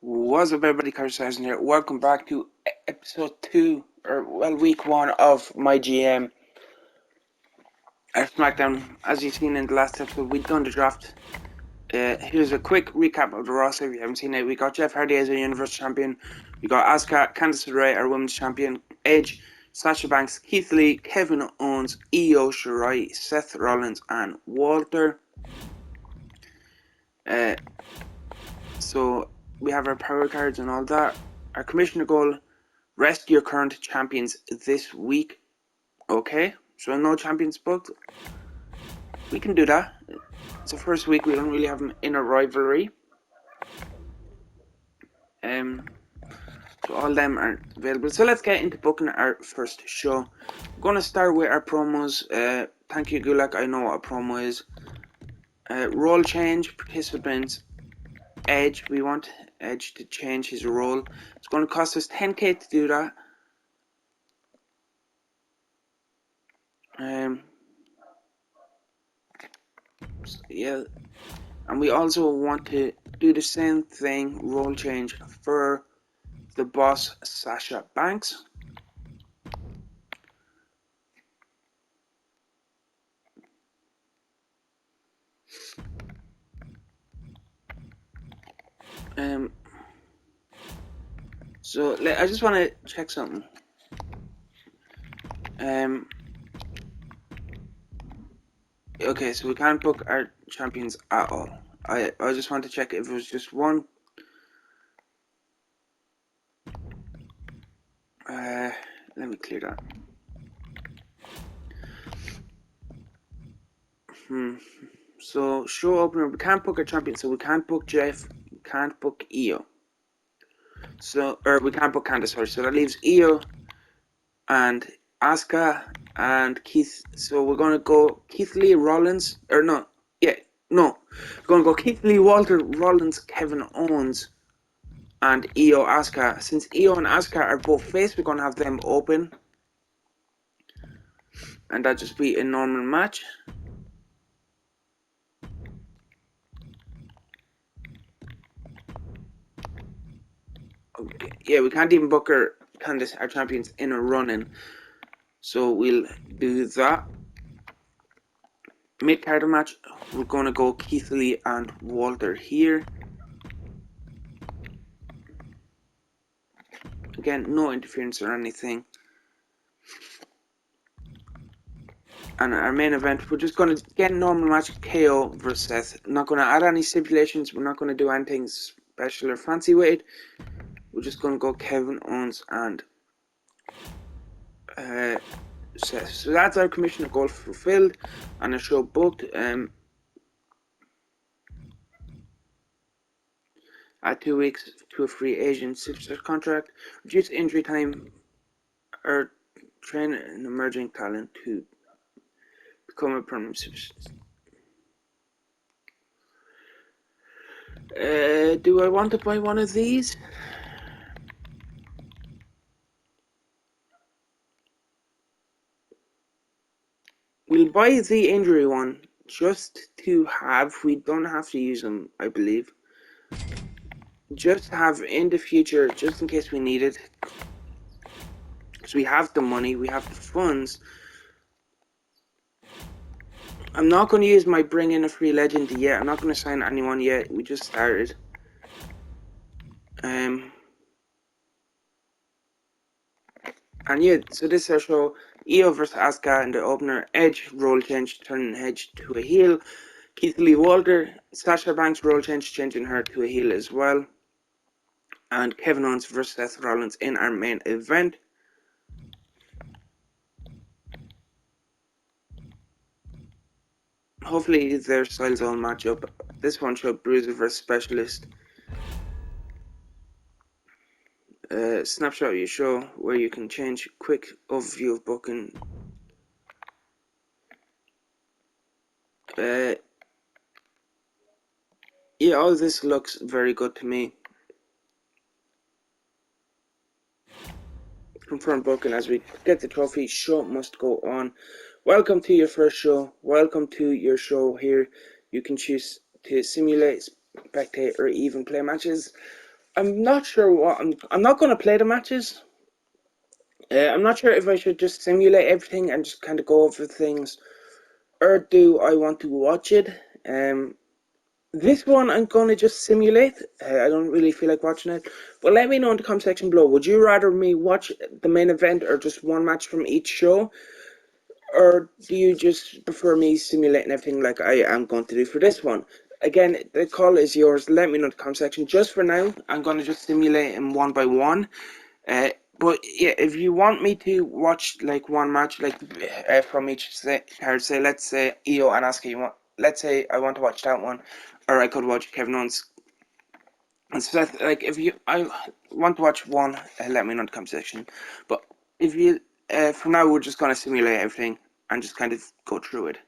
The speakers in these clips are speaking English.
What's up, everybody? Carter here. Welcome back to episode 2, week 1 of MyGM at SmackDown. As you've seen in the last episode, we've done the draft. Here's a quick recap of the roster if you haven't seen it. We got Jeff Hardy as our Universal Champion. We got Asuka, Candice LeRae, our Women's Champion, Edge, Sasha Banks, Keith Lee, Kevin Owens, Io Shirai, Seth Rollins, and Walter. So we have our power cards and all that. Our commissioner goal: rescue your current champions this week. Okay, so no champions booked. We can do that. It's the first week, we don't really have them in a rivalry. So all them are available. So let's get into booking our first show. I'm going to start with our promos. Thank you, Gulak. I know what a promo is. Role change, participants. Edge. We want Edge to change his role. It's going to cost us 10k to do that. So yeah, and we also want to do the same thing, role change for the boss Sasha Banks. So I just want to check something. Okay, so we can't book our champions at all. I just want to check if it was just one. Let me clear that. So show opener, we can't book our champion, so we can't book Jeff, we can't book Io. So, or we can't book Candice first, so that leaves Io and Asuka and Keith. So we're gonna go Keith Lee, Rollins, or no, yeah, no. We're gonna go Keith Lee, Walter, Rollins, Kevin Owens, and Io, Asuka. Since Io and Asuka are both face, we're gonna have them open, and that just be a normal match. Okay, yeah, we can't even book our Candice, our champions, in a run-in, so we'll do that. Mid-card match, we're gonna go Keith Lee and Walter here. Again, no interference or anything. And our main event, we're just going to get a normal match, KO versus Seth. Not going to add any stipulations. We're not going to do anything special or fancy with it. We're just going to go Kevin Owens and Seth. So that's our commissioner goal fulfilled and a show booked. At 2 weeks to a free agent 6-year contract. Reduce injury time or train an emerging talent to become a permanent substitute. Do I want to buy one of these? We'll buy the injury one just to have. We don't have to use them, I believe. Just have in the future, just in case we need it. Because we have the money, we have the funds. I'm not going to use my bring in a free legend yet. I'm not going to sign anyone yet. We just started. And yeah, so this is our show. Io vs Asuka in the opener. Edge role change, turning Edge to a heel. Keith Lee, Walter. Sasha Banks role change, changing her to a heel as well. And Kevin Owens vs Seth Rollins in our main event. Hopefully their styles all match up. This one showed Bruiser vs Specialist. Snapshot of your show where you can change quick overview of booking. Yeah, all this looks very good to me. Confirm booking as we get the trophy. Show must go on. Welcome to your first show. Welcome to your show here. You can choose to simulate, spectate, or even play matches. I'm not sure what I'm not going to play the matches. I'm not sure if I should just simulate everything and just kind of go over things, or do I want to watch it? This one I'm going to just simulate. I don't really feel like watching it. But let me know in the comment section below. Would you rather me watch the main event or just one match from each show? Or do you just prefer me simulating everything like I am going to do for this one? Again, the call is yours. Let me know in the comment section. Just for now, I'm going to just simulate them one by one. But yeah, if you want me to watch like one match, like from each card, say let's say Io and Asuka, let's say I want to watch that one, or I could watch Kevin Owens and Seth. Like if I want to watch one, let me know in the comment section. But if you, for now, we're just gonna simulate everything and just kind of go through it.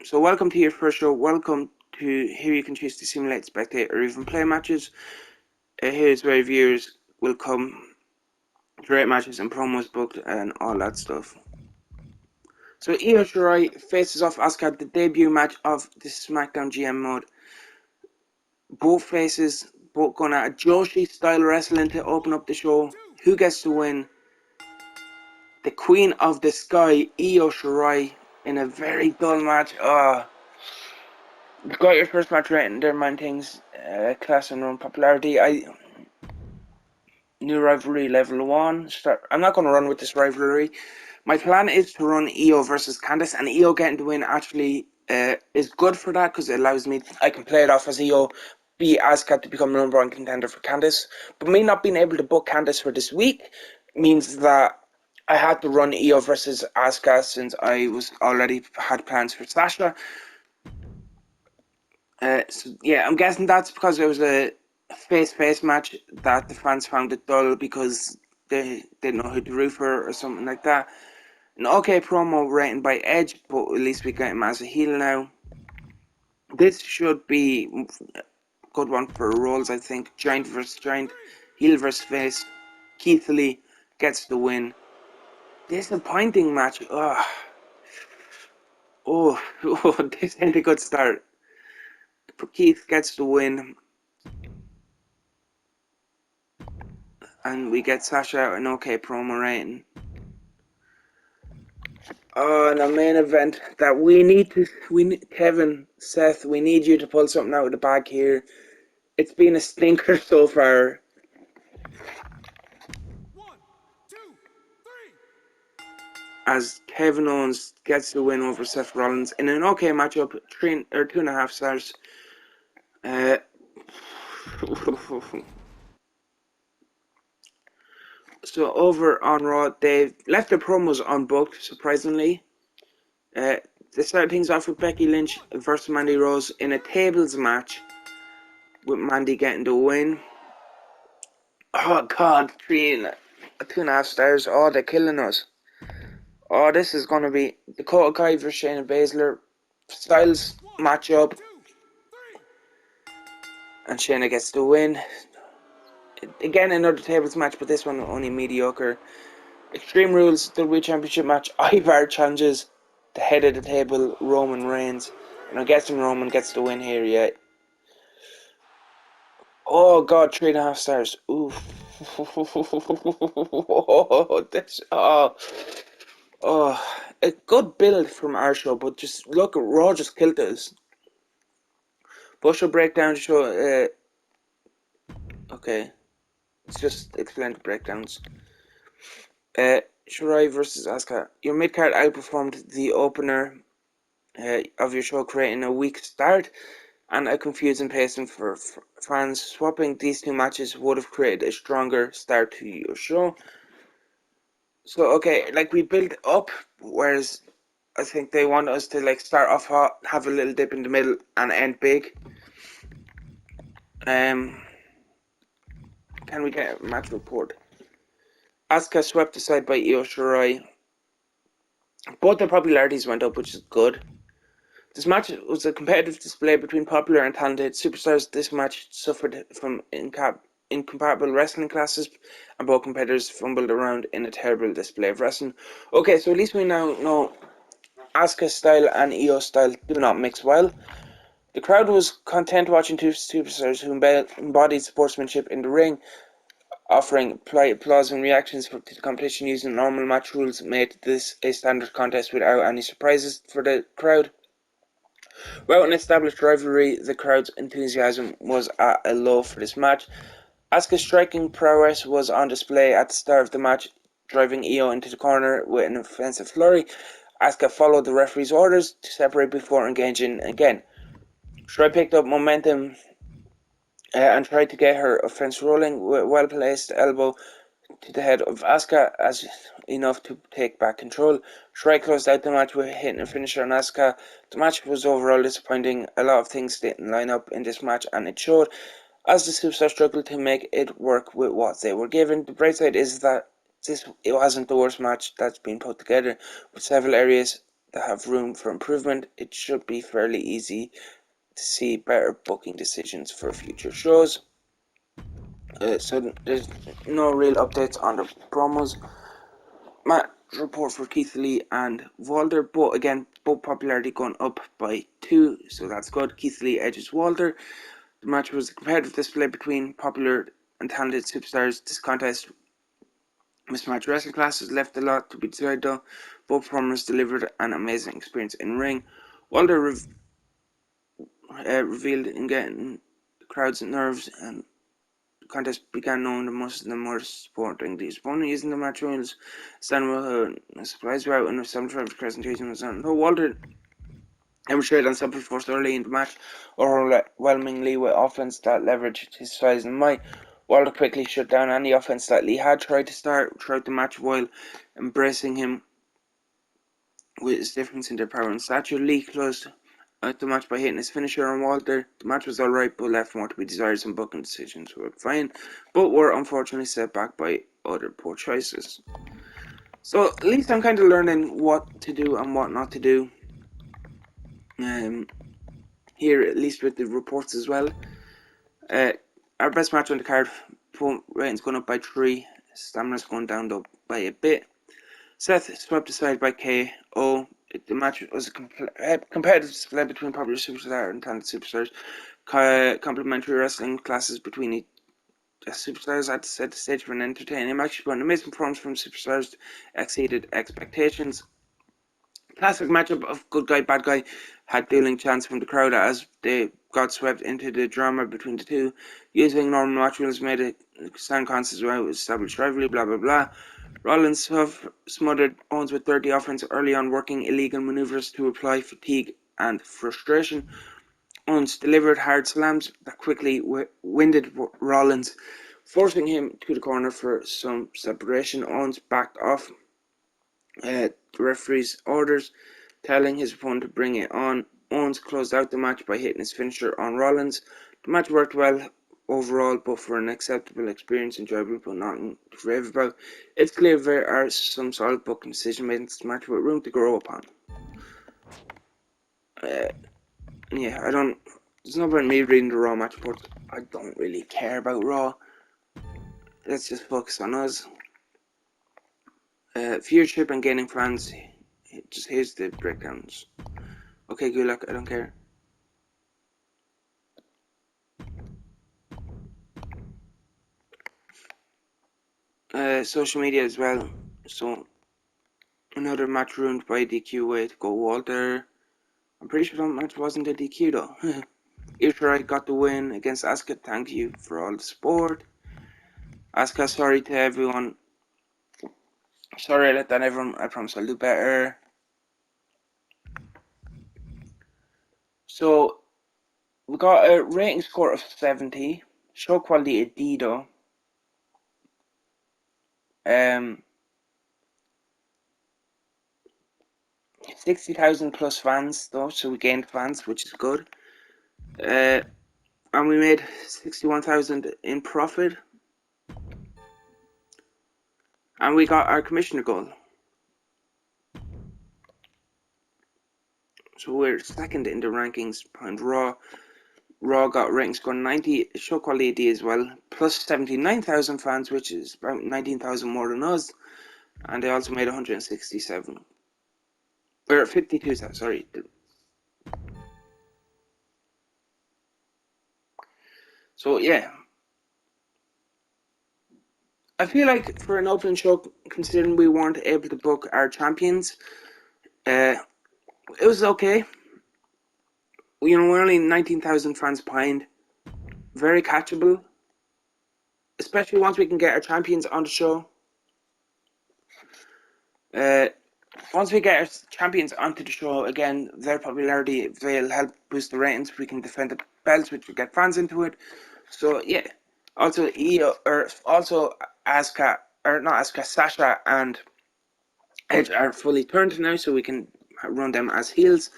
So welcome to your first show. Welcome to here you can choose to simulate, spectate, or even play matches. Here's where viewers will come. Great matches and promos booked and all that stuff. So Io Shirai faces off Asuka, the debut match of the SmackDown GM mode. Both faces, both gonna a Joshi style wrestling to open up the show. Who gets to win? The Queen of the Sky, Io Shirai, in a very dull match. Got your first match rating, there man things, class and run popularity. New rivalry level 1. I'm not going to run with this rivalry. My plan is to run Io versus Candice, and Io getting the win actually is good for that because it allows me, I can play it off as Io, be Asuka to become number 1 contender for Candice. But me not being able to book Candice for this week means that I had to run Io versus Asuka since I was already had plans for Sasha. So yeah, I'm guessing that's because it was a face-to-face match that the fans found it dull because they didn't know who to root for or something like that. An okay promo rating by Edge, but at least we get him as a heel now. This should be a good one for Rolls, I think. Giant versus Giant, heel versus face. Keith Lee gets the win. Disappointing match. Oh, this ain't a good start. Keith gets the win. And we get Sasha an okay promo rating. Oh, and a main event that we need, Kevin, Seth, we need you to pull something out of the bag here. It's been a stinker so far. 1, 2, 3. As Kevin Owens gets the win over Seth Rollins in an okay matchup, 2.5 stars. So over on Raw, they've left their promos unbooked, surprisingly. They started things off with Becky Lynch versus Mandy Rose in a tables match, with Mandy getting the win. Oh god, 2.5 stars. Oh, they're killing us. Oh, this is gonna be Dakota Kai versus Shayna Baszler styles matchup, and Shayna gets the win. Again, another tables match, but this one only mediocre. Extreme Rules WWE Championship match. Ivar challenges the head of the table, Roman Reigns, and I'm guessing Roman gets the win here. Yeah. Oh god, 3.5 stars. Oof. A good build from our show, but just look, Raw just killed us. Bushel breakdown to show. Okay, let's just explain the breakdowns. Shirai versus Asuka. Your mid card outperformed the opener of your show, creating a weak start and a confusing pacing for fans. Swapping these two matches would have created a stronger start to your show. So okay, like we build up, whereas I think they want us to like start off hot, have a little dip in the middle, and end big. Can we get a match report? Asuka swept aside by Io Shirai. Both their popularities went up, which is good. This match was a competitive display between popular and talented superstars. This match suffered from incompatible wrestling classes, and both competitors fumbled around in a terrible display of wrestling. Okay, so at least we now know Asuka style and Io style do not mix well. The crowd was content watching two superstars who embodied sportsmanship in the ring, offering polite applause and reactions to the competition using normal match rules made this a standard contest without any surprises for the crowd. Without an established rivalry, the crowd's enthusiasm was at a low for this match. Asuka's striking prowess was on display at the start of the match, driving Io into the corner with an offensive flurry. Asuka followed the referee's orders to separate before engaging again. Shirai picked up momentum and tried to get her offense rolling with a well-placed elbow to the head of Asuka as enough to take back control. Shirai closed out the match with hitting a finisher on Asuka. The match was overall disappointing. A lot of things didn't line up in this match, and it showed, as the superstars struggled to make it work with what they were given. The bright side is that it wasn't the worst match that's been put together, with several areas that have room for improvement. It should be fairly easy to see better booking decisions for future shows. So there's no real updates on the promos. Match report for Keith Lee and Walter, but again, both popularity going up by 2, so that's good. Keith Lee edges Walter. The match was a competitive display between popular and talented superstars. This contest mismatched wrestling classes left a lot to be desired though. Both performers delivered an amazing experience in ring. Walter revealed in getting the crowd's nerves, and the contest began knowing that most of them were supporting the opponent using the match rules. Standing with a surprise route and a 75 presentation was on. Though Walter demonstrated on something force early in the match, overwhelmingly with offense that leveraged his size and might. Walter quickly shut down any offense that Lee had tried to start throughout the match while embracing him with his difference in their power and stature. Lee closed out the match by hitting his finisher on Walter. The match was alright, but left more to be desired. Some booking decisions were fine, but were unfortunately set back by other poor choices. So at least I'm kind of learning what to do and what not to do. Here, at least with the reports as well. Our best match on the card, ratings going up by 3, stamina's going down though by a bit. Seth swept aside by KO. The match was a competitive display between popular superstars and talented superstars. Complementary wrestling classes between superstars had to set the stage for an entertaining match, but an amazing performance from superstars exceeded expectations. Classic matchup of good guy, bad guy had dueling chants from the crowd as they got swept into the drama between the two. Using normal match rules made it stand constant throughout established rivalry, blah blah blah. Rollins smothered Owens with 30 offense early on, working illegal maneuvers to apply fatigue and frustration. Owens delivered hard slams that quickly winded Rollins, forcing him to the corner for some separation. Owens backed off the referee's orders, telling his opponent to bring it on. Owens closed out the match by hitting his finisher on Rollins. The match worked well overall, but for an acceptable experience, enjoyable but nothing to rave about. It's clear there are some solid booking decisions made in this match with room to grow upon. Yeah, there's no point me reading the Raw match reports. I don't really care about Raw. Let's just focus on us. Viewership and gaining fans. Here's the breakdowns. Okay, good luck. I don't care. Social media as well. So another match ruined by DQ. Way to go, Walter. I'm pretty sure that match wasn't a DQ though. Ishirai got the win against Asuka. Thank you for all the support. Asuka, sorry to everyone. Sorry I let down everyone. I promise I'll do better. So we got a rating score of 70. Show quality a D though. 60,000 plus fans though, so we gained fans, which is good. And we made 61,000 in profit. And we got our commissioner goal. So we're second in the rankings behind Raw. Raw got rating score 90, show quality D as well, plus 79,000 fans, which is about 19,000 more than us. And they also made 167. Or 52,000, sorry. So yeah, I feel like for an opening show, considering we weren't able to book our champions, it was okay. We're only 19,000 fans behind. Very catchable, especially once we can get our champions on the show. Uh, Once we get our champions onto the show again, their popularity will help boost the ratings. We can defend the belts, which will get fans into it. So yeah. Also, Asuka, or not Asuka, Sasha and Edge are fully turned now, so we can run them as heels.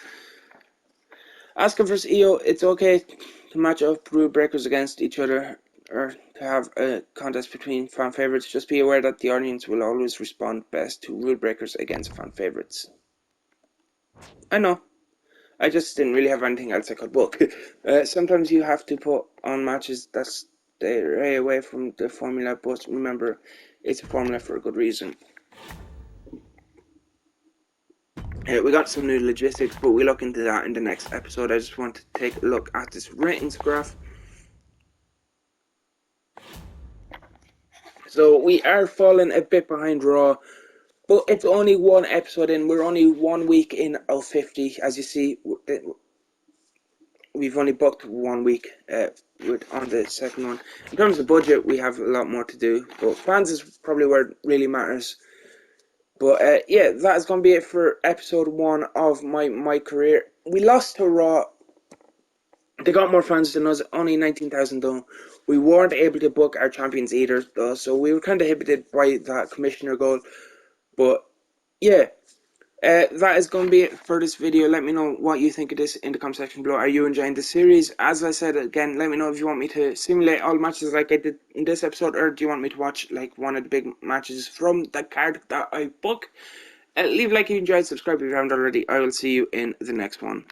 Asuka vs Io, it's okay to match up rule breakers against each other, or to have a contest between fan favorites. Just be aware that the audience will always respond best to rule breakers against fan favorites. I know. I just didn't really have anything else I could book. Sometimes you have to put on matches that stay away from the formula, but remember, it's a formula for a good reason. We got some new logistics, but we'll look into that in the next episode. I just want to take a look at this ratings graph. So we are falling a bit behind Raw, but it's only one episode in. We're only 1 week in of 50. As you see, we've only booked 1 week on the second one. In terms of budget, we have a lot more to do, but fans is probably where it really matters. But yeah, that is going to be it for episode 1 of my career. We lost to Raw. They got more fans than us, only 19,000 though. We weren't able to book our champions either, though, so we were kind of inhibited by that commissioner goal. But yeah, that is going to be it for this video. Let me know what you think of this in the comment section below. Are you enjoying the series? As I said again, let me know if you want me to simulate all matches like I did in this episode, or do you want me to watch like one of the big matches from the card that I book. Leave a like if you enjoyed, subscribe if you haven't already. I will see you in the next one.